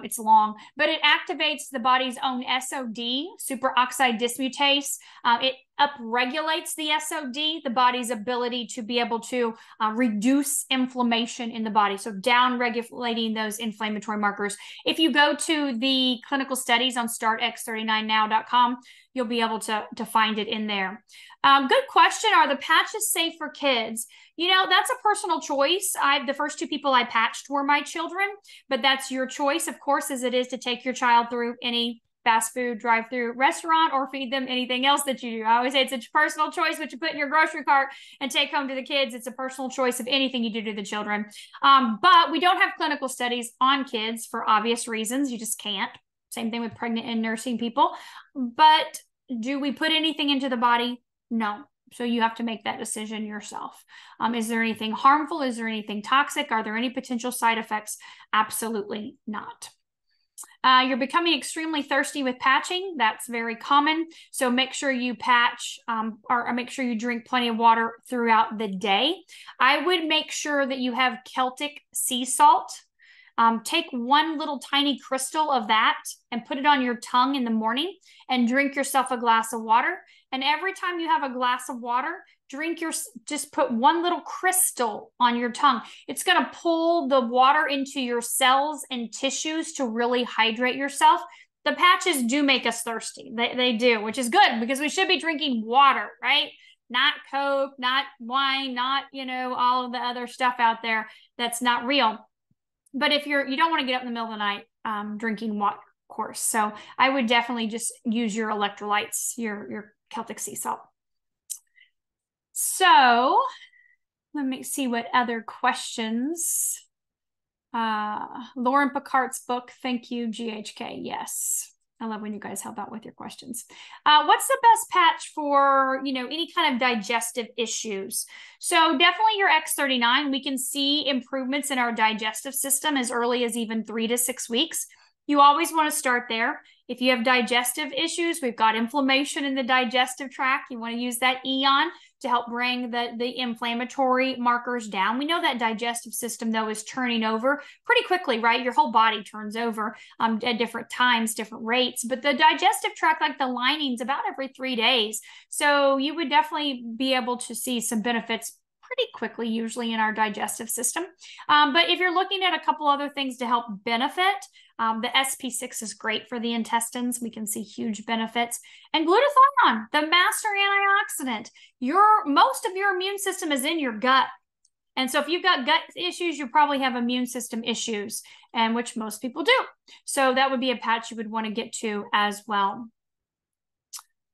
It's long, but it activates the body's own SOD, superoxide dismutase. It upregulates the SOD, the body's ability to be able to reduce inflammation in the body. So down regulating those inflammatory markers. If you go to the clinical studies on startx39now.com, you'll be able to find it in there. Good question. Are the patches safe for kids? You know, that's a personal choice. The first 2 people I patched were my children, but that's your choice, of course, as it is to take your child through any fast food drive-through restaurant or feed them anything else that you do. I always say it's a personal choice what you put in your grocery cart and take home to the kids. It's a personal choice of anything you do to the children. But we don't have clinical studies on kids for obvious reasons. You just can't. Same thing with pregnant and nursing people. But do we put anything into the body? No. So you have to make that decision yourself. Is there anything harmful? Is there anything toxic? Are there any potential side effects? Absolutely not. You're becoming extremely thirsty with patching. That's very common. So make sure you patch or make sure you drink plenty of water throughout the day. I would make sure that you have Celtic sea salt. Take one little tiny crystal of that and put it on your tongue in the morning and drink yourself a glass of water. And every time you have a glass of water, just put one little crystal on your tongue. It's going to pull the water into your cells and tissues to really hydrate yourself. The patches do make us thirsty. They do, which is good because we should be drinking water, right? Not Coke, not wine, not, all of the other stuff out there that's not real. But if you don't want to get up in the middle of the night drinking water, of course. So I would definitely just use your electrolytes, your Celtic sea salt. So let me see what other questions. Lauren Picard's book. Thank you, GHK. Yes. I love when you guys help out with your questions. What's the best patch for, any kind of digestive issues? So definitely your X39. We can see improvements in our digestive system as early as even 3 to 6 weeks. You always want to start there. If you have digestive issues, we've got inflammation in the digestive tract. You want to use that Eon to help bring the inflammatory markers down. We know that digestive system, though, is turning over pretty quickly, right? Your whole body turns over at different times, different rates. But the digestive tract, like the linings, about every 3 days. So you would definitely be able to see some benefits pretty quickly, usually in our digestive system. But if you're looking at a couple other things to help benefit, the SP6 is great for the intestines. We can see huge benefits. And glutathione, the master antioxidant. Most of your immune system is in your gut. And so if you've got gut issues, you probably have immune system issues, and which most people do. So that would be a patch you would want to get to as well.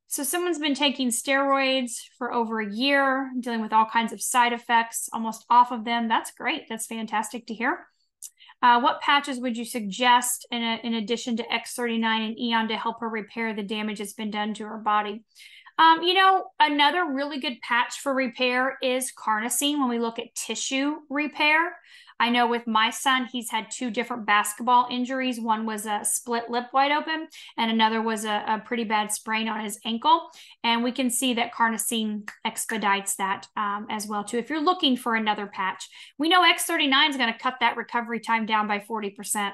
So someone's been taking steroids for over a year, dealing with all kinds of side effects, almost off of them. That's great. That's fantastic to hear. What patches would you suggest in addition to X39 and Eon to help her repair the damage that's been done to her body? Another really good patch for repair is carnosine when we look at tissue repair. I know with my son, he's had 2 different basketball injuries. One was a split lip wide open, and another was a pretty bad sprain on his ankle. And we can see that carnosine expedites that as well, too. If you're looking for another patch, we know X39 is going to cut that recovery time down by 40%.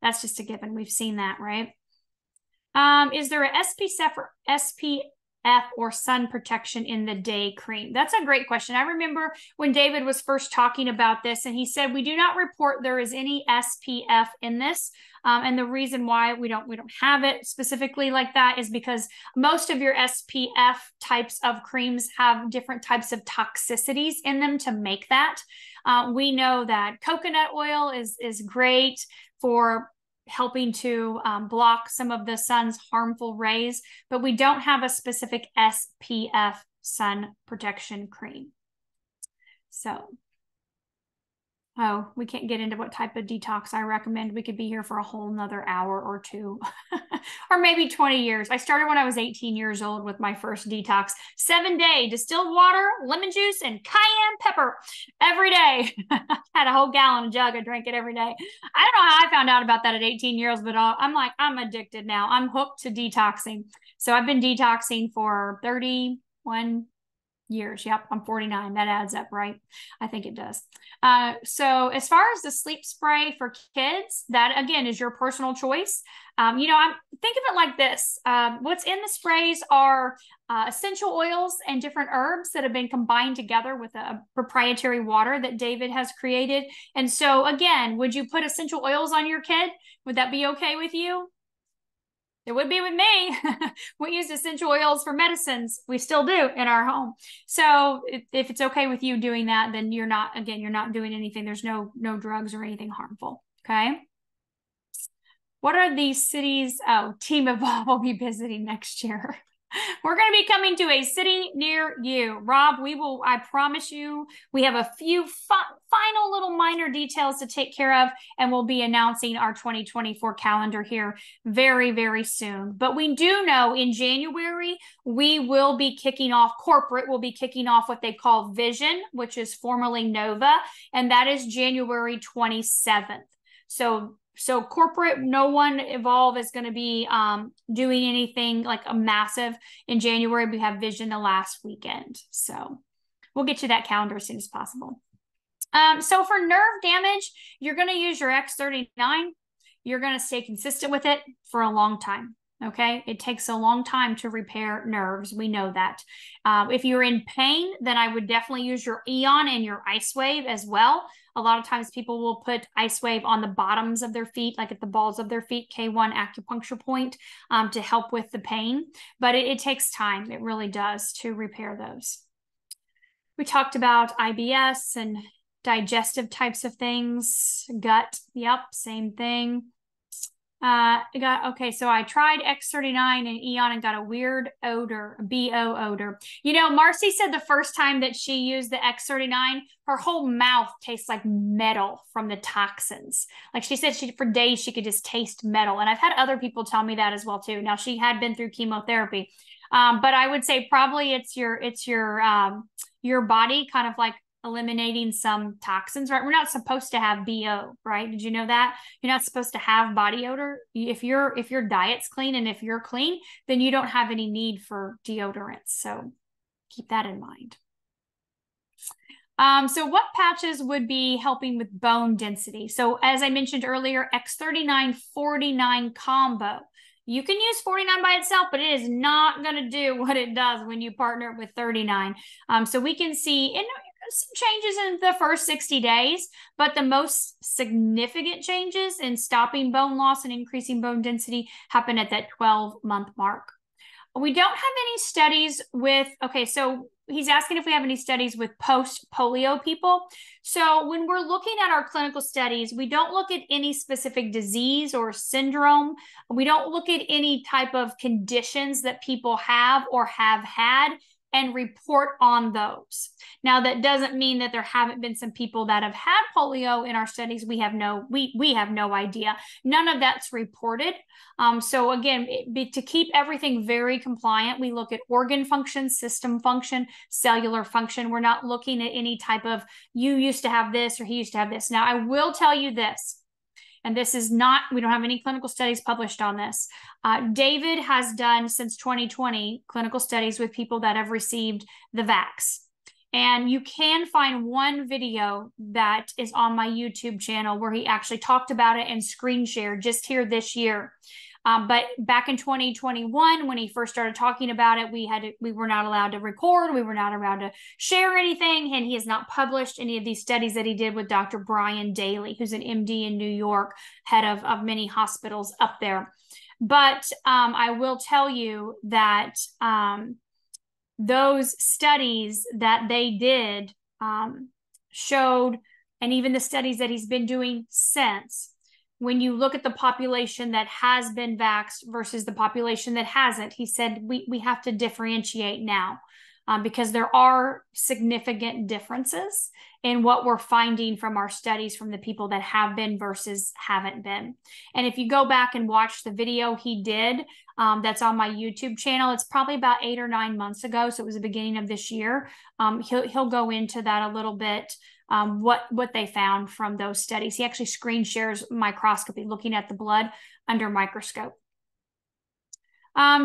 That's just a given. We've seen that, right? Is there a SPF or sun protection in the day cream? That's a great question. I remember when David was first talking about this, and he said, we do not report there is any SPF in this. And the reason why we don't have it specifically like that is because most of your SPF types of creams have different types of toxicities in them to make that. We know that coconut oil is great for helping to block some of the sun's harmful rays, but we don't have a specific SPF sun protection cream. So, we can't get into what type of detox I recommend. We could be here for a whole nother hour or 2, or maybe 20 years. I started when I was 18 years old with my first detox. 7-day distilled water, lemon juice, and cayenne pepper every day. Had a whole gallon of jug. I drank it every day. I don't know how I found out about that at 18 years, but I'm addicted now. I'm hooked to detoxing. So I've been detoxing for 31 years. Yep, I'm 49. That adds up, right? I think it does. So as far as the sleep spray for kids, that again is your personal choice. Think of it like this. What's in the sprays are essential oils and different herbs that have been combined together with a proprietary water that David has created. And so again, would you put essential oils on your kid? Would that be okay with you? It would be with me. We use essential oils for medicines. We still do in our home. So if it's okay with you doing that, then you're not doing anything. There's no drugs or anything harmful. Okay. What are these cities? Oh, Team Evolve will be visiting next year. We're going to be coming to a city near you. Rob, I promise you, we have a few final little minor details to take care of, and we'll be announcing our 2024 calendar here very, very soon. But we do know in January, we will be kicking off, corporate will be kicking off what they call Vision, which is formerly Nova, and that is January 27th. So corporate, no one Evolve is going to be doing anything like a massive. In January, we have Vision the last weekend. So we'll get you that calendar as soon as possible. So for nerve damage, you're going to use your X39. You're going to stay consistent with it for a long time. Okay. It takes a long time to repair nerves. We know that. If you're in pain, then I would definitely use your Eon and your Icewave as well. A lot of times people will put Icewave on the bottoms of their feet, like at the balls of their feet, K1 acupuncture point, to help with the pain. But it takes time. It really does to repair those. We talked about IBS and digestive types of things. Gut, yep, same thing. So I tried X39 and Eon and got a weird odor, a BO odor. You know, Marcy said the first time that she used the X39, her whole mouth tastes like metal from the toxins. Like she said, for days she could just taste metal. And I've had other people tell me that as well too. Now she had been through chemotherapy, but I would say probably it's your body kind of like eliminating some toxins, right? We're not supposed to have BO, right? Did you know that? You're not supposed to have body odor. If your diet's clean and if you're clean, then you don't have any need for deodorants. So keep that in mind. So what patches would be helping with bone density? So as I mentioned earlier, X39 49 combo. You can use 49 by itself, but it is not going to do what it does when you partner it with 39. So we can see some changes in the first 60 days, but the most significant changes in stopping bone loss and increasing bone density happen at that 12-month mark. We don't have any studies with, so he's asking if we have any studies with post-polio people. So when we're looking at our clinical studies, we don't look at any specific disease or syndrome. We don't look at any type of conditions that people have or have had and report on those. Now, that doesn't mean that there haven't been some people that have had polio in our studies. We have no idea. None of that's reported. So again, to keep everything very compliant, we look at organ function, system function, cellular function. We're not looking at any type of, you used to have this or he used to have this. Now, I will tell you this. And this is not, we don't have any clinical studies published on this. David has done since 2020 clinical studies with people that have received the vax. And you can find one video that is on my YouTube channel where he actually talked about it and screen shared just here this year. But back in 2021, when he first started talking about it, we were not allowed to record. We were not allowed to share anything. And he has not published any of these studies that he did with Dr. Brian Daly, who's an MD in New York, head of many hospitals up there. But I will tell you that those studies that they did showed, and even the studies that he's been doing since, when you look at the population that has been vaxxed versus the population that hasn't, he said we have to differentiate now because there are significant differences in what we're finding from our studies from the people that have been versus haven't been. And if you go back and watch the video he did, that's on my YouTube channel, it's probably about 8 or 9 months ago. So it was the beginning of this year. He'll go into that a little bit. What they found from those studies. He actually screen shares microscopy, looking at the blood under microscope.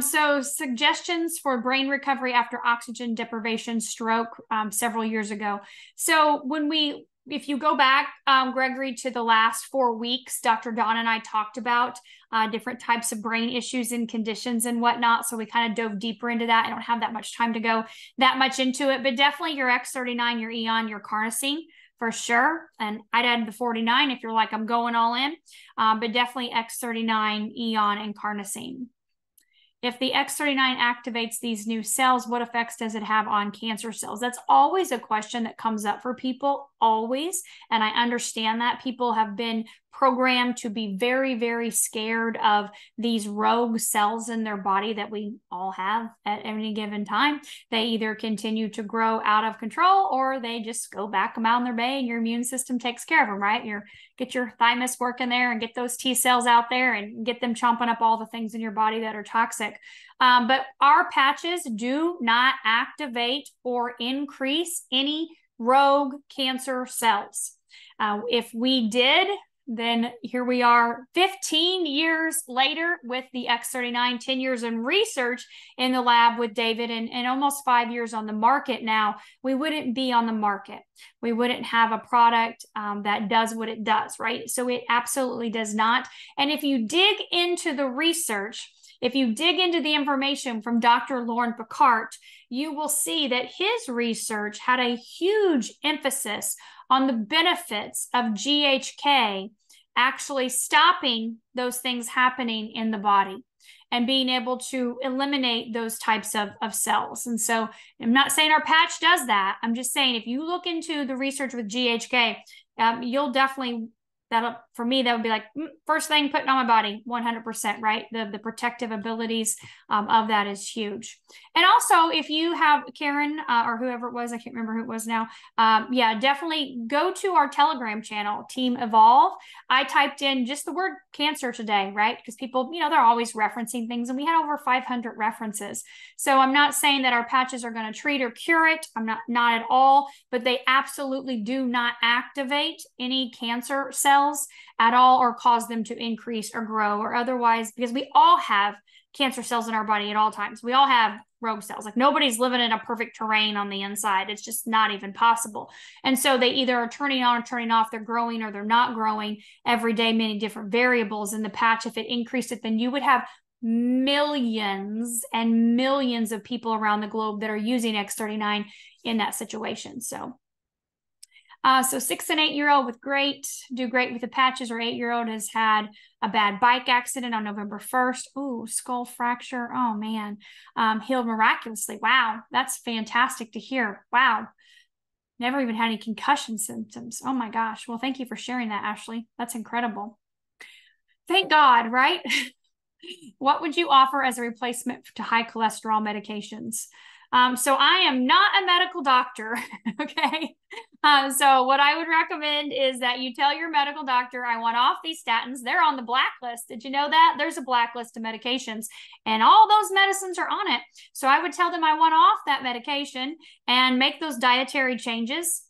So suggestions for brain recovery after oxygen deprivation stroke several years ago. So if you go back, Gregory, to the last 4 weeks, Dr. Dawn and I talked about different types of brain issues and conditions and whatnot. So we kind of dove deeper into that. I don't have that much time to go that much into it, but definitely your X39, your Eon, your carnosine for sure. And I'd add the 49 if you're like, I'm going all in, but definitely X39, Eon, and carnosine. If the X39 activates these new cells, what effects does it have on cancer cells? That's always a question that comes up for people, always. And I understand that people have been programmed to be very, very scared of these rogue cells in their body that we all have at any given time. They either continue to grow out of control or they just go back a mile in their bay and your immune system takes care of them, right? Get your thymus working there and get those T cells out there and get them chomping up all the things in your body that are toxic. But our patches do not activate or increase any rogue cancer cells. If we did, then here we are 15 years later with the X39, 10 years in research in the lab with David, and almost 5 years on the market now. We wouldn't be on the market. We wouldn't have a product that does what it does, right? So it absolutely does not. And if you dig into the research, if you dig into the information from Dr. Lauren Picard, you will see that his research had a huge emphasis on the benefits of GHK actually stopping those things happening in the body and being able to eliminate those types of cells. And so I'm not saying our patch does that. I'm just saying if you look into the research with GHK, you'll definitely, for me, that would be like first thing putting on my body, 100%, right? The protective abilities of that is huge. And also, if you have Karen or whoever it was, I can't remember who it was now. Yeah, definitely go to our Telegram channel, Team Evolve. I typed in just the word cancer today, right? Because people, they're always referencing things, and we had over 500 references. So I'm not saying that our patches are going to treat or cure it. I'm not at all, but they absolutely do not activate any cancer cells at all or cause them to increase or grow or otherwise, because we all have cancer cells in our body at all times. We all have rogue cells. Like nobody's living in a perfect terrain on the inside. It's just not even possible. And so they either are turning on or turning off. They're growing or they're not growing every day, many different variables in the patch. If it increased it, then you would have millions and millions of people around the globe that are using X39 in that situation. So 6 and 8 year old do great with the patches, or 8 year old has had a bad bike accident on November 1st. Ooh, skull fracture. Oh man. Healed miraculously. Wow. That's fantastic to hear. Wow. Never even had any concussion symptoms. Oh my gosh. Well, thank you for sharing that, Ashley. That's incredible. Thank God, right? What would you offer as a replacement to high cholesterol medications? So I am not a medical doctor, okay? So what I would recommend is that you tell your medical doctor, I want off these statins. They're on the blacklist. Did you know that? There's a blacklist of medications, and all those medicines are on it. So I would tell them I want off that medication and make those dietary changes.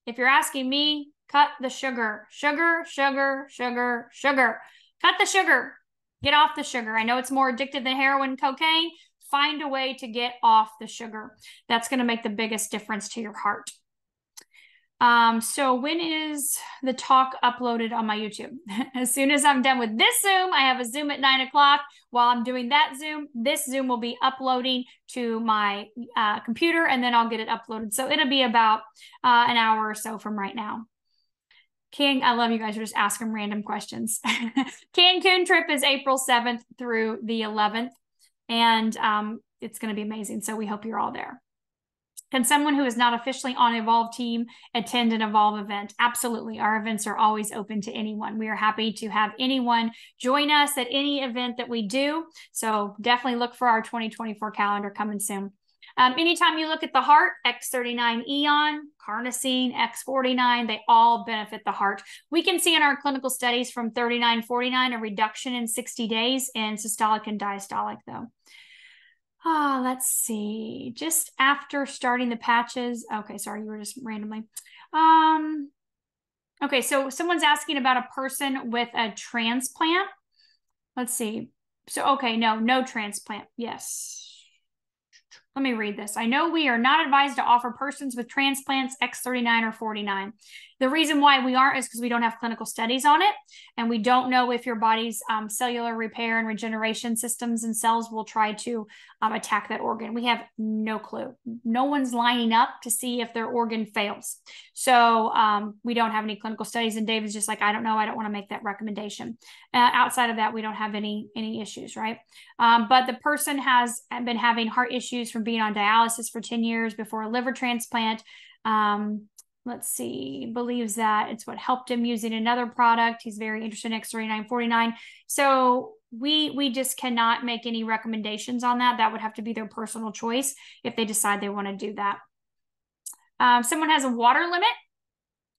If you're asking me, cut the sugar. Sugar. Cut the sugar. Get off the sugar. I know it's more addictive than heroin and cocaine. Find a way to get off the sugar. That's going to make the biggest difference to your heart. So when is the talk uploaded on my YouTube? As soon as I'm done with this Zoom, I have a Zoom at 9 o'clock. While I'm doing that Zoom, this Zoom will be uploading to my computer, and then I'll get it uploaded. So it'll be about an hour or so from right now. I love you guys. You're just asking random questions. Cancun trip is April 7th through the 11th. And it's going to be amazing. So we hope you're all there. Can someone who is not officially on Evolve team attend an Evolve event? Absolutely. Our events are always open to anyone. We are happy to have anyone join us at any event that we do. So definitely look for our 2024 calendar coming soon. Anytime you look at the heart, X39 Eon, Carnosine, X49, they all benefit the heart. We can see in our clinical studies from 39-49 a reduction in 60 days in systolic and diastolic though. Let's see. Just after starting the patches. Okay, sorry, you were just randomly. Okay, so someone's asking about a person with a transplant. Let's see. So, okay, no transplant. Yes. Let me read this. I know we are not advised to offer persons with transplants X39 or 49. The reason why we aren't is because we don't have clinical studies on it, and we don't know if your body's cellular repair and regeneration systems and cells will try to attack that organ. We have no clue. No one's lining up to see if their organ fails. So we don't have any clinical studies, and David's just like, I don't know. I don't want to make that recommendation. Outside of that, we don't have any issues, right? But the person has been having heart issues from being on dialysis for 10 years before a liver transplant. let's see, believes that it's what helped him using another product. He's very interested in X3949. So we just cannot make any recommendations on that. That would have to be their personal choice if they decide they want to do that. Someone has a water limit.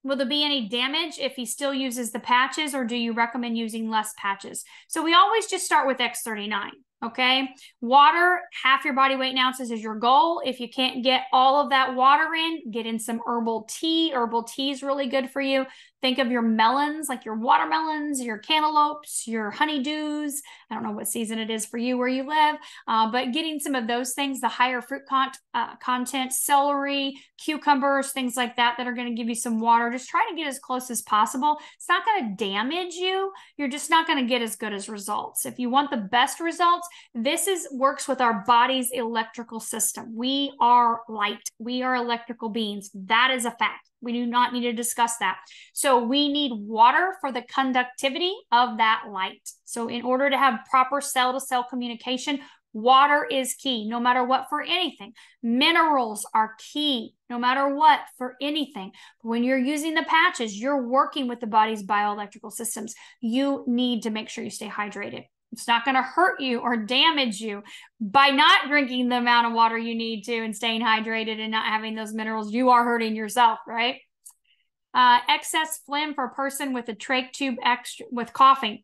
Will there be any damage if he still uses the patches, or do you recommend using less patches? So we always just start with X39. Okay. Water, half your body weight in ounces is your goal. If you can't get all of that water in, get in some herbal tea. Herbal tea is really good for you. Think of your melons, like your watermelons, your cantaloupes, your honeydews. I don't know what season it is for you where you live, but getting some of those things, the higher fruit content, celery, cucumbers, things like that, that are going to give you some water. Just try to get as close as possible. It's not going to damage you. You're just not going to get as good as results. If you want the best results, this works with our body's electrical system. We are light. We are electrical beings. That is a fact. We do not need to discuss that. So we need water for the conductivity of that light. So in order to have proper cell-to-cell communication, water is key, no matter what, for anything. Minerals are key, no matter what, for anything. When you're using the patches, you're working with the body's bioelectrical systems. You need to make sure you stay hydrated. It's not going to hurt you or damage you by not drinking the amount of water you need to and staying hydrated and not having those minerals. You are hurting yourself, right? Excess phlegm for a person with a trach tube extra with coughing.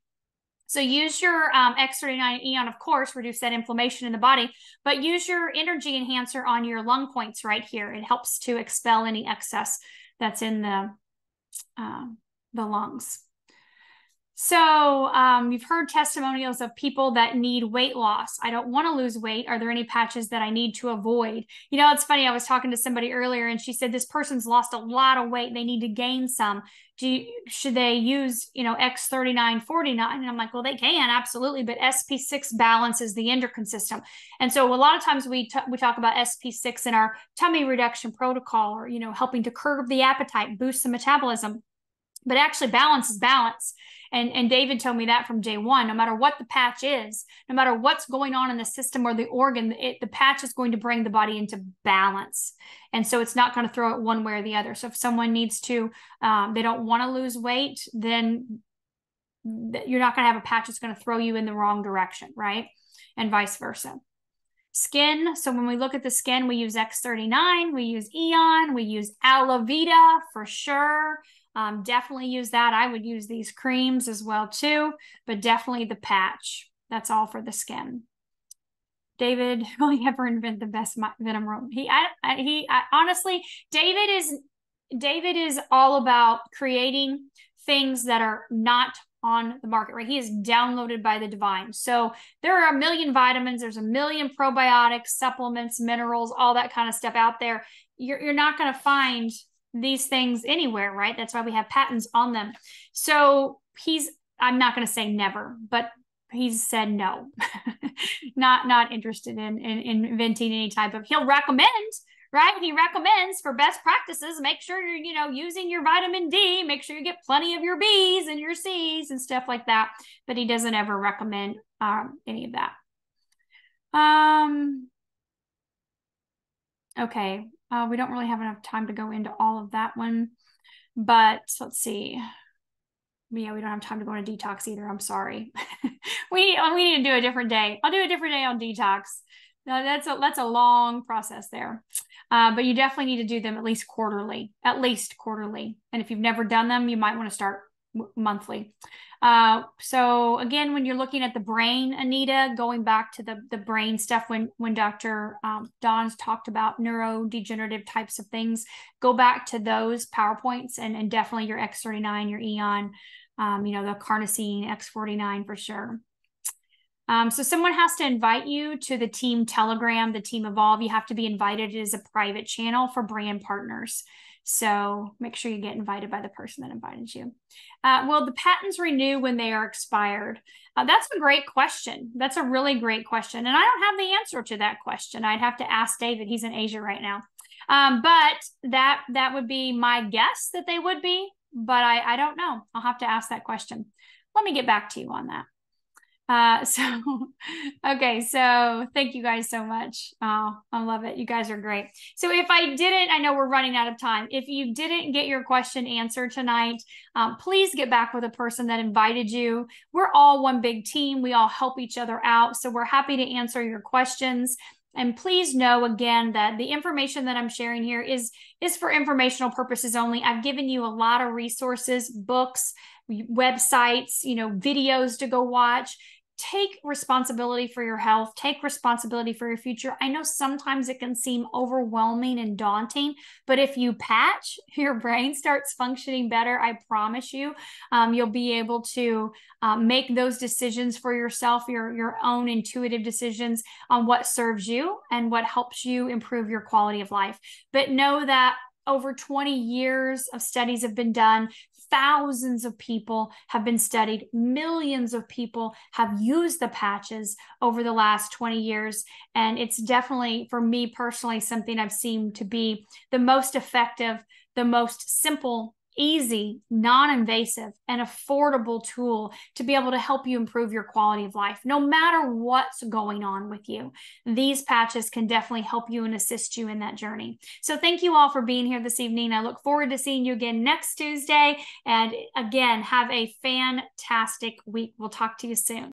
So use your X39 Eon, of course, reduce that inflammation in the body, but use your energy enhancer on your lung points right here. It helps to expel any excess that's in the lungs. So you've heard testimonials of people that need weight loss. I don't want to lose weight. Are there any patches that I need to avoid? You know, it's funny. I was talking to somebody earlier and she said, this person's lost a lot of weight. They need to gain some. Should they use, X3949? And I'm like, well, they can, absolutely. But SP6 balances the endocrine system. And so a lot of times we talk about SP6 in our tummy reduction protocol, or, helping to curb the appetite, boost the metabolism. But actually balance is balance. And David told me that from day one. No matter what the patch is, no matter what's going on in the system or the organ, the patch is going to bring the body into balance. And so it's not going to throw it one way or the other. So if someone needs to, they don't want to lose weight, then you're not going to have a patch that's going to throw you in the wrong direction, right? And vice versa. Skin. So when we look at the skin, we use X39, we use Eon, we use Aloe Vita for sure. Definitely use that. I would use these creams as well too, but definitely the patch. That's all for the skin. David, will he ever invent the best venom rope? Honestly, David is all about creating things that are not on the market, right? He is downloaded by the divine. So there are a million vitamins, there's a million probiotics, supplements, minerals, all that kind of stuff out there. You're not going to find these things anywhere, right? That's why we have patents on them. So I'm not going to say never, but he's said no, not interested in inventing any type of, he'll recommend, right? He recommends for best practices, make sure you're, using your vitamin D, make sure you get plenty of your B's and your C's and stuff like that. But he doesn't ever recommend any of that. Okay. We don't really have enough time to go into all of that one, but let's see. Yeah, we don't have time to go into detox either. I'm sorry. we need to do a different day. I'll do a different day on detox. No, that's a long process there. But you definitely need to do them at least quarterly. And if you've never done them, you might want to start monthly. So again, when you're looking at the brain, Anita, going back to the brain stuff, when Dr. Don's talked about neurodegenerative types of things, go back to those PowerPoints and definitely your X39, your Eon, the carnosine, X49 for sure. So someone has to invite you to the team Telegram, the team Evolve. You have to be invited. It is a private channel for brand partners. So make sure you get invited by the person that invited you. Will the patents renew when they are expired? That's a great question. That's a really great question. And I don't have the answer to that question. I'd have to ask David. He's in Asia right now. But that would be my guess that they would be, but I don't know. I'll have to ask that question. Let me get back to you on that. So, okay. So thank you guys so much. Oh, I love it. You guys are great. So if I know we're running out of time. If you didn't get your question answered tonight, please get back with a person that invited you. We're all one big team. We all help each other out. So we're happy to answer your questions. And please know again that the information that I'm sharing here is for informational purposes only. I've given you a lot of resources, books, websites, videos to go watch. Take responsibility for your health, take responsibility for your future. I know sometimes it can seem overwhelming and daunting, but if you patch, your brain starts functioning better. I promise you, you'll be able to make those decisions for yourself, your own intuitive decisions on what serves you and what helps you improve your quality of life. But know that over 20 years of studies have been done. Thousands of people have been studied. Millions of people have used the patches over the last 20 years. And it's definitely, for me personally, something I've seen to be the most effective, the most simple, easy, non-invasive, and affordable tool to be able to help you improve your quality of life, no matter what's going on with you. These patches can definitely help you and assist you in that journey. So thank you all for being here this evening. I look forward to seeing you again next Tuesday. And again, have a fantastic week. We'll talk to you soon.